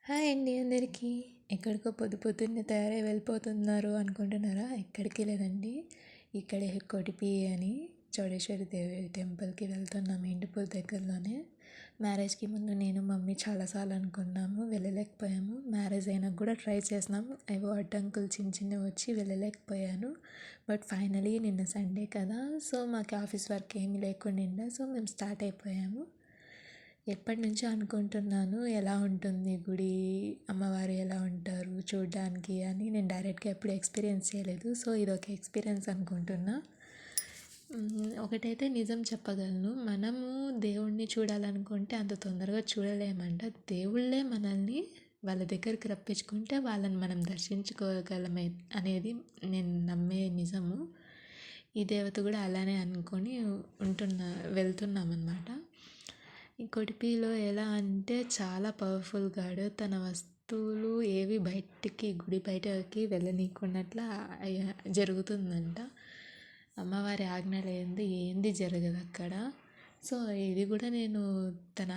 Hi అండి అందరికీ. ఎక్కడికో పొద్దున్నే తయారై వెళ్ళిపోతున్నారు అనుకుంటున్నారా? ఎక్కడికి లేదండి, ఇక్కడే కొడిపి అని చౌడేశ్వరి దేవి టెంపుల్కి వెళ్తున్నాము. ఇంటిపూర్ దగ్గరలోనే. మ్యారేజ్కి ముందు నేను మమ్మీ చాలాసార్లు అనుకున్నాము, వెళ్ళలేకపోయాము. మ్యారేజ్ అయినా కూడా ట్రై చేసినాము, ఏవో అడ్డంకులు చిన్నవి వచ్చి వెళ్ళలేకపోయాను. బట్ ఫైనలీ నిన్న సండే కదా, సో మాకు ఆఫీస్ వర్క్ ఏమీ లేకుండా, సో మేము స్టార్ట్ అయిపోయాము. ఎప్పటి నుంచో అనుకుంటున్నాను ఎలా ఉంటుంది గుడి, అమ్మవారు ఎలా ఉంటారు చూడడానికి అని. నేను డైరెక్ట్గా ఎప్పుడు ఎక్స్పీరియన్స్ చేయలేదు, సో ఇదొక ఎక్స్పీరియన్స్ అనుకుంటున్నా. ఒకటైతే నిజం చెప్పగలను, మనము దేవుణ్ణి చూడాలనుకుంటే అంత తొందరగా చూడలేమంట. దేవుళ్ళే మనల్ని వాళ్ళ దగ్గరికి రప్పించుకుంటే వాళ్ళని మనం దర్శించుకోగలమే అనేది నేను నమ్మే నిజము. ఈ దేవత కూడా అలానే అనుకొని వెళ్తున్నామన్నమాట. ఈ కొడిపిలో ఎలా అంటే చాలా పవర్ఫుల్ గాడు. తన వస్తువులు ఏవి గుడి బయటకి వెళ్ళనీకున్నట్ల జరుగుతుందంట. అమ్మవారి ఆజ్ఞ లేనిది ఏంది జరగదు అక్కడ. సో ఇది కూడా నేను తన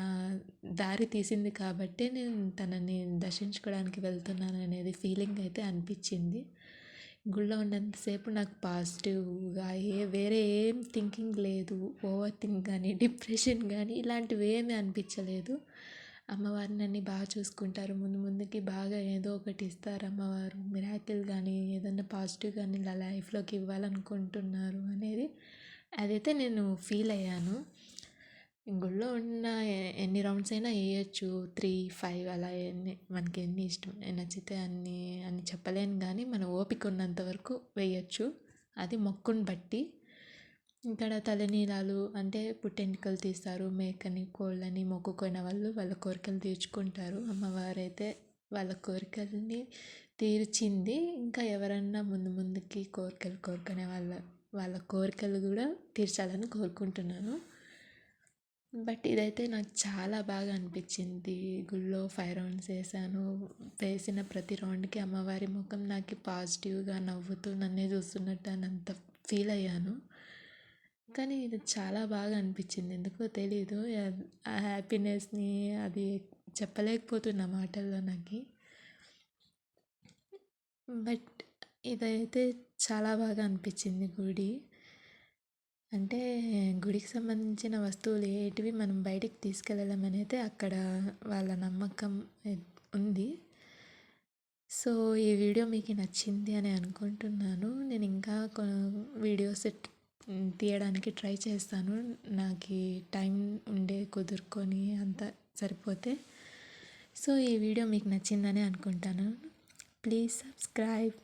దారి తీసింది కాబట్టి నేను తనని దర్శించుకోవడానికి వెళ్తున్నాను అనేది ఫీలింగ్ అయితే అనిపించింది. గుళ్ళో ఉన్నంతసేపు నాకు పాజిటివ్గా వేరే ఏం థింకింగ్ లేదు. ఓవర్ థింక్ కానీ, డిప్రెషన్ కానీ ఇలాంటివి ఏమీ అనిపించలేదు. అమ్మవారు నన్ను బాగా చూసుకుంటారు, ముందుకి బాగా ఏదో ఒకటి ఇస్తారు అమ్మవారు. మిరాకిల్ కానీ ఏదన్నా పాజిటివ్ కానీ ఇలా లైఫ్లోకి ఇవ్వాలనుకుంటున్నారు అనేది అదైతే నేను ఫీల్ అయ్యాను. గుళ్ళో ఉన్న ఎన్ని రౌండ్స్ అయినా వేయచ్చు, 3, 5 అలా మనకి ఎన్ని ఇష్టం నచ్చితే అని చెప్పలేను, కానీ మన ఓపిక ఉన్నంత వరకు వేయచ్చు. అది మొక్కుని బట్టి. ఇక్కడ తలనీలాలు అంటే పుట్టెంటుకలు తీస్తారు, మేకని కోళ్ళని మొక్కుకునే వాళ్ళు వాళ్ళ కోరికలు తీర్చుకుంటారు. అమ్మవారైతే వాళ్ళ కోరికల్ని తీర్చింది. ఇంకా ఎవరన్నా ముందుకి కోరికలు కోరుకునే వాళ్ళ కోరికలు కూడా తీర్చాలని కోరుకుంటున్నాను. బట్ ఇదైతే నాకు చాలా బాగా అనిపించింది. గుళ్ళో 5 రౌండ్స్ వేసాను. వేసిన ప్రతి రౌండ్కి అమ్మవారి ముఖం నాకు పాజిటివ్గా నవ్వుతూ నన్నే చూస్తున్నట్టు అని అంత ఫీల్ అయ్యాను. కానీ ఇది చాలా బాగా అనిపించింది, ఎందుకో తెలీదు. ఆ హ్యాపీనెస్ని అది చెప్పలేకపోతున్నా మాటల్లో నాకు. బట్ ఇదైతే చాలా బాగా అనిపించింది గుడి. అంటే గుడికి సంబంధించిన వస్తువులు ఏటివి మనం బయటికి తీసుకెళ్ళలేమనేది అక్కడ వాళ్ళ నమ్మకం ఉంది. సో ఈ వీడియో మీకు నచ్చింది అని అనుకుంటున్నాను. నేను ఇంకా వీడియోస్ తీయడానికి ట్రై చేస్తాను, నాకు టైం కుదురుకొని అంత సరిపోతే. సో ఈ వీడియో మీకు నచ్చిందని అనుకుంటాను. Please subscribe.